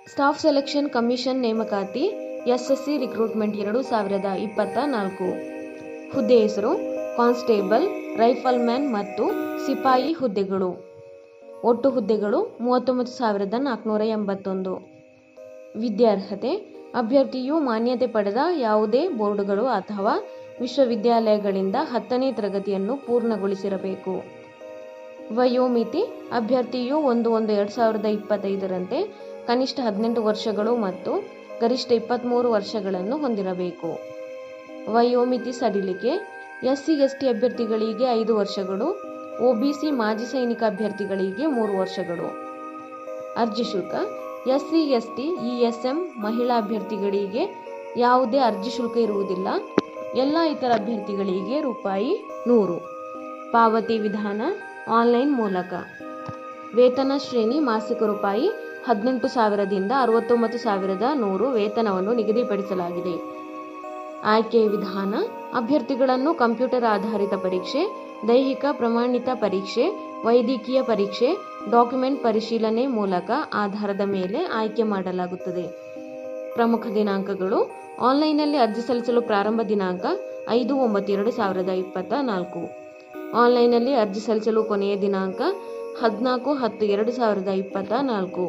Staff selection commission ನೇಮಕಾತಿ SSC recruitment 2024. ಹುದ್ದೆ ಹೆಸರು ಕಾನ್ಸ್ಟೇಬಲ್, ರೈಫಲ್ಮ್ಯಾನ್ ಮತ್ತು ಸಿಪಾಯಿ ಹುದ್ದೆಗಳು. ಒಟ್ಟು ಹುದ್ದೆಗಳು 39,481. ವಿದ್ಯಾರ್ಹತೆ: ಅಭ್ಯರ್ಥಿಯು ಮಾನ್ಯತೆ ಪಡೆದ ಯಾವುದೇ ಬೋರ್ಡುಗಳು ಅಥವಾ ವಿಶ್ವವಿದ್ಯಾಲಯಗಳಿಂದ 10ನೇ ತರಗತಿಯನ್ನು ಪೂರ್ಣಗೊಳಿಸಿರಬೇಕು. ವಯೋಮಿತಿ: ಅಭ್ಯರ್ಥಿಯು 1/1/2025ರಂತೆ ಕನಿಷ್ಠ 18 ವರ್ಷಗಳು ಮತ್ತು ಗರಿಷ್ಠ 23 ವರ್ಷಗಳನ್ನು ಹೊಂದಿರಬೇಕು. ವಯೋಮಿತಿ ಸಡಿಲಿಕೆ: SC/ST ಅಭ್ಯರ್ಥಿಗಳಿಗೆ 5 ವರ್ಷಗಳು, OBC ಮಾಜಿ ಸೈನಿಕ ಅಭ್ಯರ್ಥಿಗಳಿಗೆ 3 ವರ್ಷಗಳು. ಅರ್ಜಿ ಶುಲ್ಕ: SC/ST ESM ಮಹಿಳಾ ಅಭ್ಯರ್ಥಿಗಳಿಗೆ ಯಾವುದೇ ಅರ್ಜಿ ಶುಲ್ಕ ಇರುವುದಿಲ್ಲ. ಎಲ್ಲ ಇತರ ಅಭ್ಯರ್ಥಿಗಳಿಗೆ ₹100. ಪಾವತಿ ವಿಧಾನ ಆನ್ಲೈನ್ ಮೂಲಕ. ವೇತನ ಶ್ರೇಣಿ ಮಾಸಿಕ ₹18,000ದಿಂದ 69,100 ವೇತನವನ್ನು ನಿಗದಿಪಡಿಸಲಾಗಿದೆ. ಆಯ್ಕೆ ವಿಧಾನ: ಅಭ್ಯರ್ಥಿಗಳನ್ನು ಕಂಪ್ಯೂಟರ್ ಆಧಾರಿತ ಪರೀಕ್ಷೆ, ದೈಹಿಕ ಪ್ರಮಾಣಿತ ಪರೀಕ್ಷೆ, ವೈದ್ಯಕೀಯ ಪರೀಕ್ಷೆ, ಡಾಕ್ಯುಮೆಂಟ್ ಪರಿಶೀಲನೆ ಮೂಲಕ ಆಧಾರದ ಮೇಲೆ ಆಯ್ಕೆ ಮಾಡಲಾಗುತ್ತದೆ. ಪ್ರಮುಖ ದಿನಾಂಕಗಳು: ಆನ್ಲೈನ್ನಲ್ಲಿ ಅರ್ಜಿ ಸಲ್ಲಿಸಲು ಪ್ರಾರಂಭ ದಿನಾಂಕ 5/9/2024. ಆನ್ಲೈನ್ನಲ್ಲಿ ಅರ್ಜಿ ಸಲ್ಲಿಸಲು ಕೊನೆಯ ದಿನಾಂಕ 14/10/2024.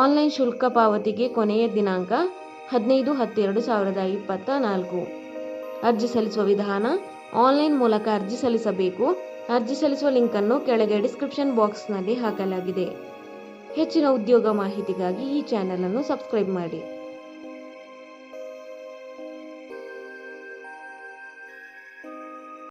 ಆನ್ಲೈನ್ ಶುಲ್ಕ ಪಾವತಿಗೆ ಕೊನೆಯ ದಿನಾಂಕ 15/10/2024. ಅರ್ಜಿ ಸಲ್ಲಿಸುವ ವಿಧಾನ: ಆನ್ಲೈನ್ ಮೂಲಕ ಅರ್ಜಿ ಸಲ್ಲಿಸಬೇಕು. ಅರ್ಜಿ ಸಲ್ಲಿಸುವ ಲಿಂಕನ್ನು ಕೆಳಗೆ ಡಿಸ್ಕ್ರಿಪ್ಷನ್ ಬಾಕ್ಸ್ನಲ್ಲಿ ಹಾಕಲಾಗಿದೆ. ಹೆಚ್ಚಿನ ಉದ್ಯೋಗ ಮಾಹಿತಿಗಾಗಿ ಈ ಚಾನೆಲ್ ಅನ್ನು ಸಬ್ಸ್ಕ್ರೈಬ್ ಮಾಡಿ.